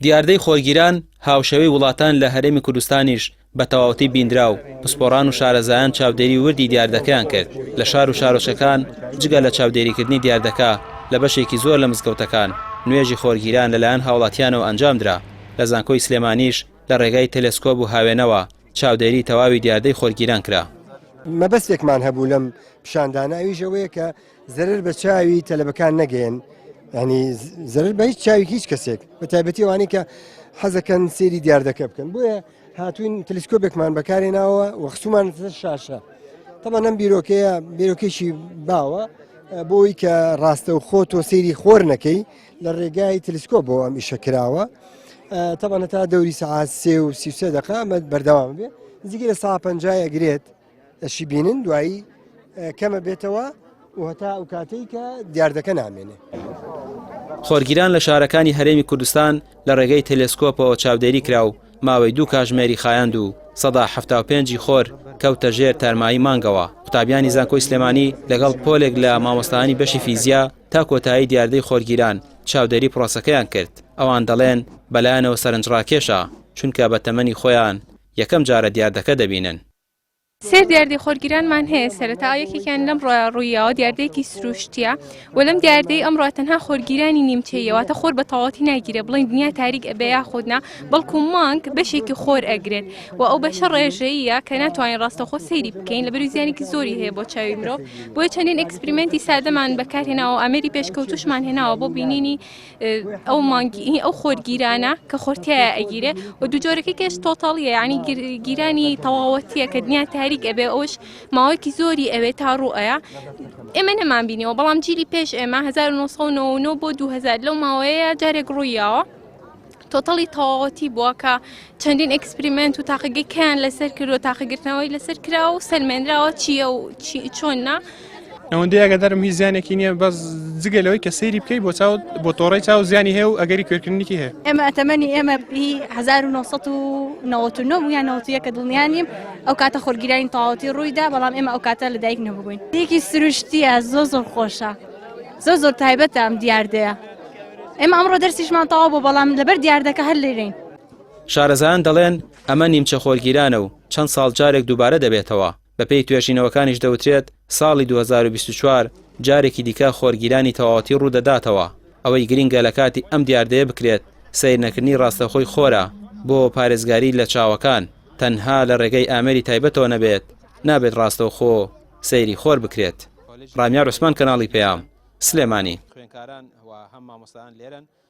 دیاردەی خۆرگیران هاوشەوەی وڵاتان لە هەرێمی کوردستانیش بە تەواوەتی بیندرا و پسپۆڕان و شارەزایان چاودێری وردی دیاردەکەیان کرد لە شار و شارۆچەکان جگە لە چاودێریکردنی دیاردەکە لە بەشێکی زۆر لە مزگەوتەکان نوێژی خۆرگیران لەلایەن هاوڵاتیانەوە ئەنجامدرا لە زانکۆی سلێمانیش لە ڕێگای تەلێسکۆپ و هاوێنەوە چاودێری تەواوی دیاردەی خۆرگیران کرا. مەبەستێکمان هەبوو لەم پیشانداناویش ئەوەیە کە زەرر بە چاوی تەلەبەکان نەگەێن، ینی زەرر بە هیچ چاوی هیچ کەسێک بە تایبەتی ئەوانەی کە حەزەکەن سێری دیاردەکە بکەن. بۆیە هاتوین تەلسکۆپێکمان بەکارهێناوە و خستومان شاشە. تەمان ئەم بیرۆکێکی باوە بۆی کە ڕاستە و خۆ تۆ سێری خۆر نەکەی لە ڕێگای تەلسکۆپ بۆ ئەم ئیشە کراوە. تەمان تا دەوری سەعات 3:33 ئەمە بەردەوام بێ نزیکی لە ساعت 50 ئەگرێت ئەشی بینن دوایی کەمە بێتەوە و هەتا ئەو کاتەی کە دیاردەکە نامێنێ. خۆرگیران لە شارەکانی هەرێمی کوردستان لە ڕێگەی تەلێسکۆپەوە چاودێری کرا و ماوەی 2 کاتژمێری خایاند و 175 خۆر کەوتە ژێر تارمایی مانگەوە. قوتابیانی زانکۆی سلێمانی لەگەڵ پۆلێک لە مامۆستانی بەشی فیزیا تا کۆتایی دیاردەی خۆرگیران چاودێری پرۆسەکەیان کرد. ئەوان دەڵێن بەلایەنەوە سەرنجڕاکێشە چونکە بە تەمەنی خۆیان یەکەم جارە دیاردەکە دەبینن. سێر دیاردەی خۆرگیرانمان هەیە. سەرەتا یەکێکیان لەم ڕوویەوە دیاردەیەکی سروشتیە و لەم دیاردەی ئەمڕۆ تەنها خۆرگیرانی نیمچەیەوەتە خۆر بە تەواوەتی ناگیرێ بڵین دنیا تاریک ئەبێ یاخودنا بەڵکو مانگ بەشێکی خۆر ئەگرێت و ئەو بەشە ڕێژەیە کە ناتوانین ڕاستەخۆ سەیری بکەین لە بەروزیانێکی زۆری هەیە بۆ چاوی مرۆڤ. بۆیە چەندین ئەکسپریمنتی سادەمان بەکارهێناوە ئەمەری پێشکەوتوشمان هێناوە بۆ بینینی ئەو مانگی ئەو خۆرگیرانە کە خۆرتیایە ئەگیرێ و دوو جۆرەکەیش تۆتاڵیە، یعنی گیرانی تەواوەتیە کە دنیا تاریک ئەبێ ئەوش ماوەیەکی زۆری ئەوێ تا ڕوئەیە. ئێمە نەمان بینیەوە بەڵام جیلی پێش ئێمە 1999 بۆ 2000 لەو ماوەیە جارێک ڕوویەوە تۆتەڵی تەواوەتی بووە کە چەندین ئەکسپریمنت و تاقیگەکەیان لەسەر کرد و تاقیگرتنەوەی لەسەر کراوە و سەلمێنراوە چییە و چۆننا. ئەوەندەیە گەدەرم هیچ زیانێکی نییە بەس جگەلەوەی کە سەیری بکەی بۆ تۆڕی چاو زیانی هەیە و ئەگەری کوێرکردنێکی هەیە. ئێمە ئەتەمەنی ئێمە 1999 یان 91 کە دڵنیانیم ئەو کاتە خۆرگیرانی تەواوەتی ڕوویدا، بەڵام ئێمە ئەو کاتە لەدایک نەبووین. دیکی سروشتیە زۆر خۆشە، زۆر تایبەتە ئەم دیاردەیە. ئێمە ئەمڕۆ دەرسیشمان تەواو بوو بەڵام لەبەر دیاردەکە هەر لێرەین. شارەزایان دەڵێن ئەمە نیمچە خۆرگیرانە و چەند ساڵ جارێک دووبارە دەبێتەوە. بەپێی توێژینەوەکانیش دەوترێت ساڵی 2024 جارێکی دیکە خۆرگیرانی تەواوەتی ڕوودەداتەوە. ئەوەی گرینگە لە کاتی ئەم دیاردەیە بکرێت سیر نەکردنی ڕاستەخۆی خۆرە بۆ پارێزگاری لە چاوەکان تەنها لە ڕێگەی ئامێری تایبەتەوە نابێت ڕاستەوخۆ سەیری خۆر بکرێت. ڕامیار عوسمان کەناڵی پێیام سلێمانی.